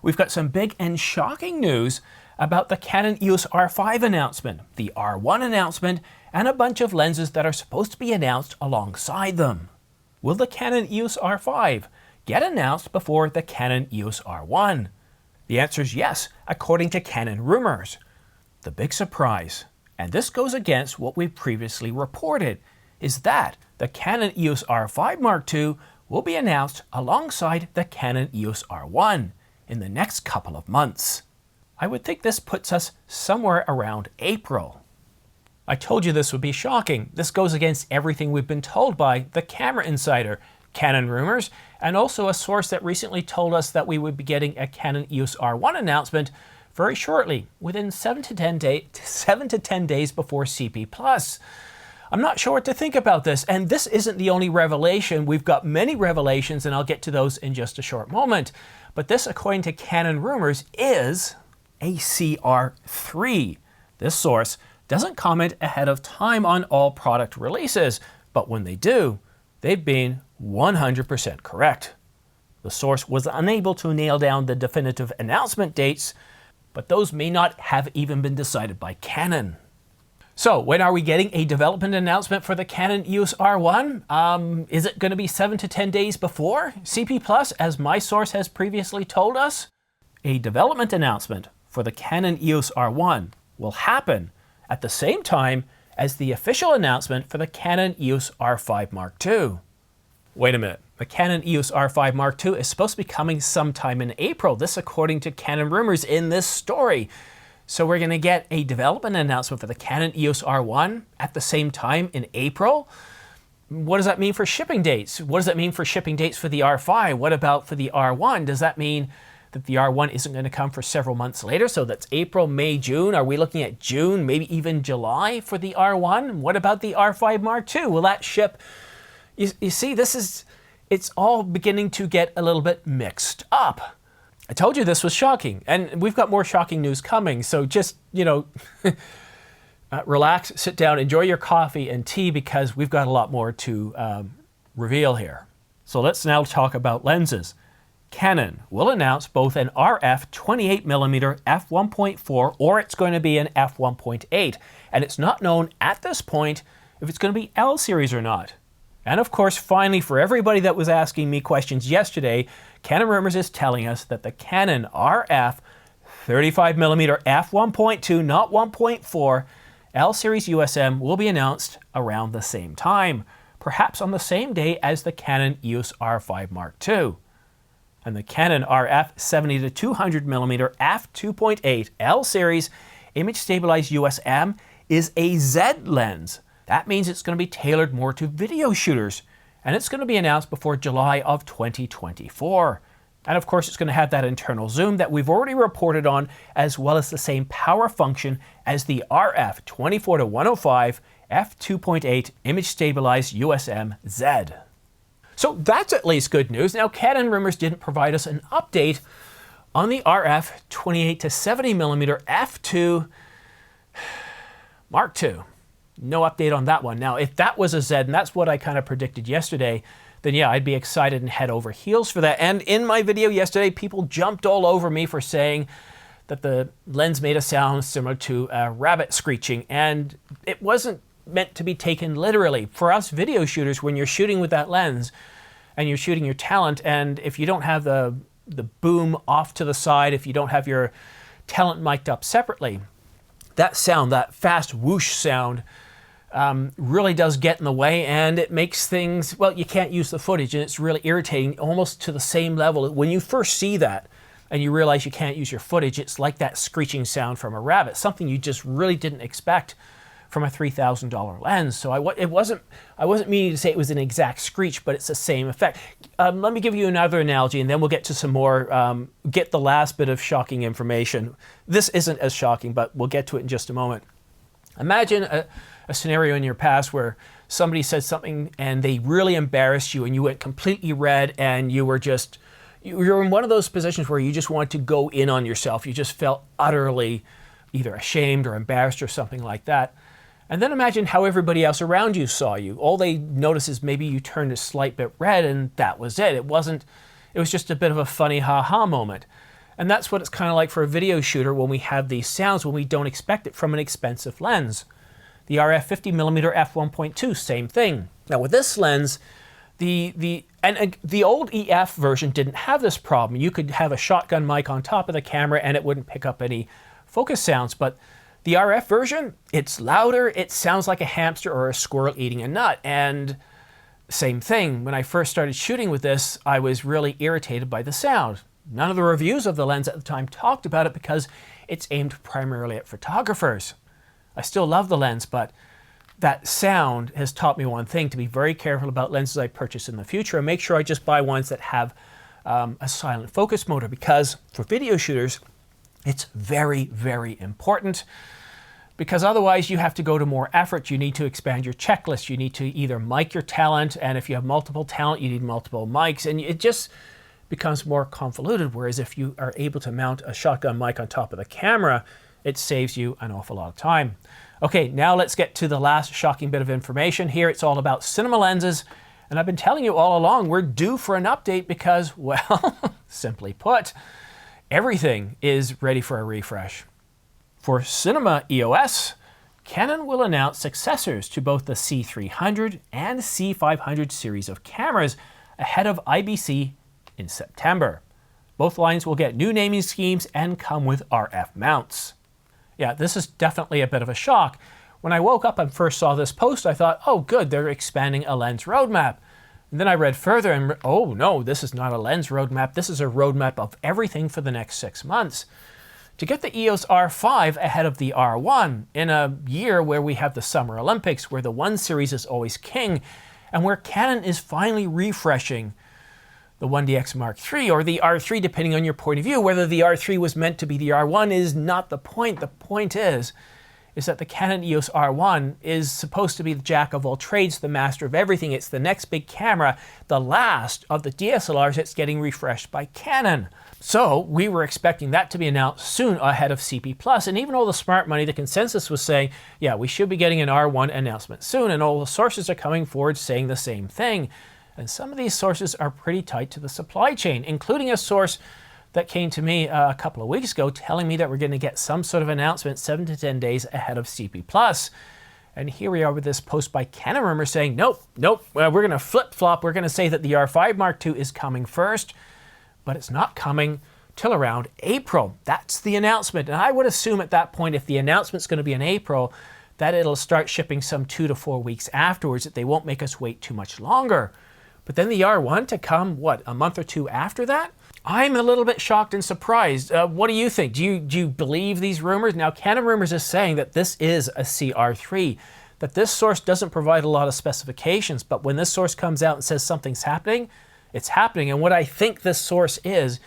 we've got some big and shocking news about the Canon EOS R5 announcement, the R1 announcement, and a bunch of lenses that are supposed to be announced alongside them. Will the Canon EOS R5 get announced before the Canon EOS R1? The answer is yes, according to Canon rumors. The big surprise, and this goes against what we previously reported, is that the Canon EOS R5 Mark II will be announced alongside the Canon EOS R1 in the next couple of months. I would think this puts us somewhere around April. I told you this would be shocking. This goes against everything we've been told by the Camera Insider, Canon rumors, and also a source that recently told us that we would be getting a Canon EOS R1 announcement very shortly, within 7 to 10 days before CP+. I'm not sure what to think about this, and this isn't the only revelation. We've got many revelations, and I'll get to those in just a short moment. But this, according to Canon rumors, is a CR3. This source doesn't comment ahead of time on all product releases, but when they do, they've been 100% correct. The source was unable to nail down the definitive announcement dates, but those may not have even been decided by Canon. So, when are we getting a development announcement for the Canon EOS R1? Is it going to be 7 to 10 days before CP+, as my source has previously told us? A development announcement for the Canon EOS R1 will happen at the same time as the official announcement for the Canon EOS R5 Mark II. Wait a minute, the Canon EOS R5 Mark II is supposed to be coming sometime in April. This according to Canon rumors in this story. So we're going to get a development announcement for the Canon EOS R1 at the same time in April? What does that mean for shipping dates? What does that mean for shipping dates for the R5? What about for the R1? Does that mean that the R1 isn't going to come for several months later? So that's April, May, June. Are we looking at June, maybe even July for the R1? What about the R5 Mark II? Will that ship? You see, it's all beginning to get a little bit mixed up. I told you this was shocking, and we've got more shocking news coming, so just, relax, sit down, enjoy your coffee and tea, because we've got a lot more to reveal here. So let's now talk about lenses. Canon will announce both an RF 28mm f1.4 or it's going to be an f1.8, and it's not known at this point if it's going to be L series or not. And of course, finally, for everybody that was asking me questions yesterday, Canon Rumors is telling us that the Canon RF 35mm f1.2, not 1.4, L series USM will be announced around the same time, perhaps on the same day as the Canon EOS R5 Mark II. And the Canon RF 70 to 200mm f2.8 L series image stabilized USM is a Z lens. That means it's going to be tailored more to video shooters, and it's going to be announced before July of 2024. And of course, it's going to have that internal zoom that we've already reported on, as well as the same power function as the RF 24 to 105 f2.8 image stabilized USM Z. So that's at least good news. Now, Canon Rumors didn't provide us an update on the RF 28 to 70mm f2 Mark II. No update on that one. Now, if that was a Z, and that's what I kind of predicted yesterday, then yeah, I'd be excited and head over heels for that. And in my video yesterday, people jumped all over me for saying that the lens made a sound similar to a rabbit screeching, and it wasn't meant to be taken literally. For us video shooters, when you're shooting with that lens and you're shooting your talent, and if you don't have the boom off to the side, if you don't have your talent mic'd up separately, that sound, that fast whoosh sound, really does get in the way, and it makes things, well, you can't use the footage, and it's really irritating, almost to the same level. When you first see that and you realize you can't use your footage, it's like that screeching sound from a rabbit, something you just really didn't expect from a $3,000 lens. So I wasn't meaning to say it was an exact screech, but it's the same effect. Let me give you another analogy, and then we'll get to some more, get the last bit of shocking information. This isn't as shocking, but we'll get to it in just a moment. Imagine a scenario in your past where somebody said something and they really embarrassed you, and you went completely red, and you were in one of those positions where you just wanted to go in on yourself. You just felt utterly either ashamed or embarrassed or something like that. And then imagine how everybody else around you saw you. All they noticed is maybe you turned a slight bit red, and that was it. It was just a bit of a funny ha-ha moment. And that's what it's kind of like for a video shooter when we have these sounds when we don't expect it from an expensive lens. The RF 50mm f1.2, same thing. Now with this lens, the old EF version didn't have this problem. You could have a shotgun mic on top of the camera and it wouldn't pick up any focus sounds, but the RF version, it's louder, it sounds like a hamster or a squirrel eating a nut. And same thing, when I first started shooting with this, I was really irritated by the sound. None of the reviews of the lens at the time talked about it because it's aimed primarily at photographers. I still love the lens, but that sound has taught me one thing: to be very careful about lenses I purchase in the future and make sure I just buy ones that have a silent focus motor, because for video shooters, it's very, very important, because otherwise you have to go to more effort. You need to expand your checklist. You need to either mic your talent, and if you have multiple talent, you need multiple mics, and it just becomes more convoluted. Whereas if you are able to mount a shotgun mic on top of the camera, it saves you an awful lot of time. Okay, now let's get to the last shocking bit of information here. It's all about cinema lenses, and I've been telling you all along we're due for an update because, well, simply put, everything is ready for a refresh. For cinema EOS, Canon will announce successors to both the C300 and C500 series of cameras ahead of IBC in September. Both lines will get new naming schemes and come with RF mounts. Yeah, this is definitely a bit of a shock. When I woke up and first saw this post, I thought, oh good, they're expanding a lens roadmap. And then I read further and, oh no, this is not a lens roadmap. This is a roadmap of everything for the next 6 months. To get the EOS R5 ahead of the R1 in a year where we have the Summer Olympics, where the 1 series is always king, and where Canon is finally refreshing the 1DX Mark III, or the R3, depending on your point of view. Whether the R3 was meant to be the R1 is not the point. The point is that the Canon EOS R1 is supposed to be the jack of all trades, the master of everything. It's the next big camera, the last of the DSLRs that's getting refreshed by Canon. So we were expecting that to be announced soon ahead of CP+, and even all the smart money, the consensus was saying, yeah, we should be getting an R1 announcement soon, and all the sources are coming forward saying the same thing. And some of these sources are pretty tight to the supply chain, including a source that came to me a couple of weeks ago telling me that we're going to get some sort of announcement 7 to 10 days ahead of CP+. And here we are with this post by Canon Rumor saying, nope, we're going to flip-flop. We're going to say that the R5 Mark II is coming first, but it's not coming till around April. That's the announcement. And I would assume at that point, if the announcement's going to be in April, that it'll start shipping some 2 to 4 weeks afterwards, that they won't make us wait too much longer. But then the R1 to come, what, a month or two after that? I'm a little bit shocked and surprised. What do you think? Do you believe these rumors? Now, Canon Rumors is saying that this is a CR3, that this source doesn't provide a lot of specifications, but when this source comes out and says something's happening, it's happening. And what I think this source is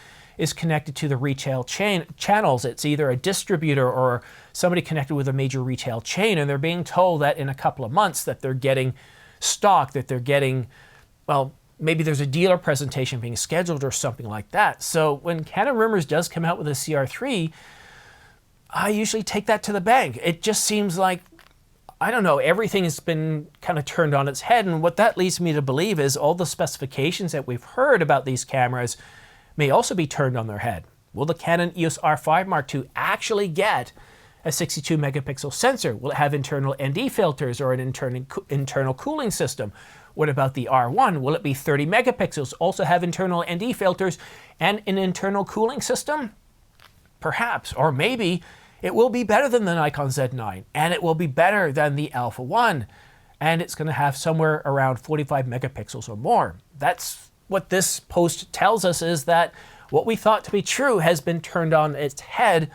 connected to the retail channels. It's either a distributor or somebody connected with a major retail chain, and they're being told that in a couple of months that they're getting stock, that they're getting, well, maybe there's a dealer presentation being scheduled or something like that. So when Canon Rumors does come out with a CR3, I usually take that to the bank. It just seems like, I don't know, everything has been kind of turned on its head. And what that leads me to believe is all the specifications that we've heard about these cameras may also be turned on their head. Will the Canon EOS R5 Mark II actually get a 62 megapixel sensor? Will it have internal ND filters or an internal cooling system? What about the R1? Will it be 30 megapixels, also have internal ND filters and an internal cooling system? Perhaps, or maybe it will be better than the Nikon Z9, and it will be better than the Alpha 1, and it's going to have somewhere around 45 megapixels or more. That's what this post tells us, is that what we thought to be true has been turned on its head,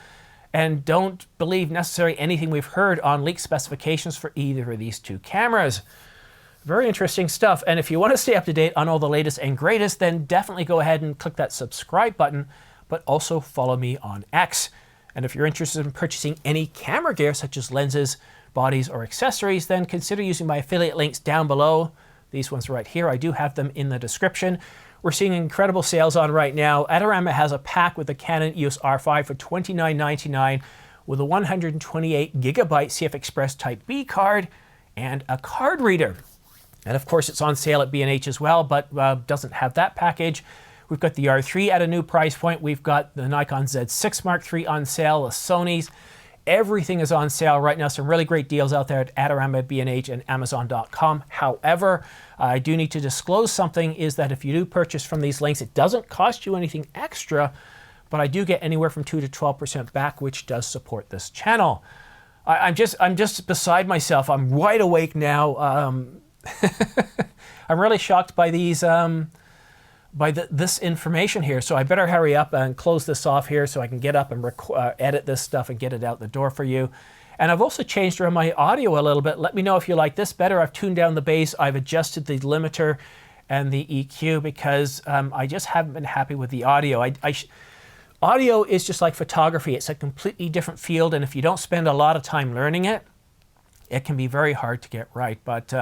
and don't believe necessarily anything we've heard on leaked specifications for either of these two cameras. Very interesting stuff, and if you want to stay up to date on all the latest and greatest, then definitely go ahead and click that subscribe button, but also follow me on X. And if you're interested in purchasing any camera gear, such as lenses, bodies, or accessories, then consider using my affiliate links down below. These ones right here, I do have them in the description. We're seeing incredible sales on right now. Adorama has a pack with the Canon EOS R5 for $29.99 with a 128 gigabyte CF Express Type B card and a card reader. And of course, it's on sale at B&H as well, but doesn't have that package. We've got the R3 at a new price point. We've got the Nikon Z6 Mark III on sale, the Sony's. Everything is on sale right now. Some really great deals out there at Adorama, B&H, and Amazon.com. However, I do need to disclose something, is that if you do purchase from these links, it doesn't cost you anything extra, but I do get anywhere from 2 to 12% back, which does support this channel. I'm just beside myself. I'm wide awake now. I'm really shocked by these this information here, so I better hurry up and close this off here so I can get up and edit this stuff and get it out the door for you. And I've also changed around my audio a little bit. Let me know if you like this better. I've tuned down the bass. I've adjusted the limiter and the EQ because I just haven't been happy with the audio. Audio is just like photography. It's a completely different field, and if you don't spend a lot of time learning it, it can be very hard to get right. But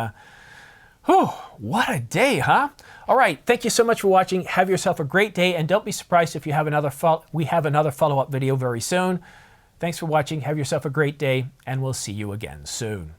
whew, what a day, huh? All right, thank you so much for watching. Have yourself a great day, and don't be surprised if you have we have another follow-up video very soon. Thanks for watching. Have yourself a great day, and we'll see you again soon.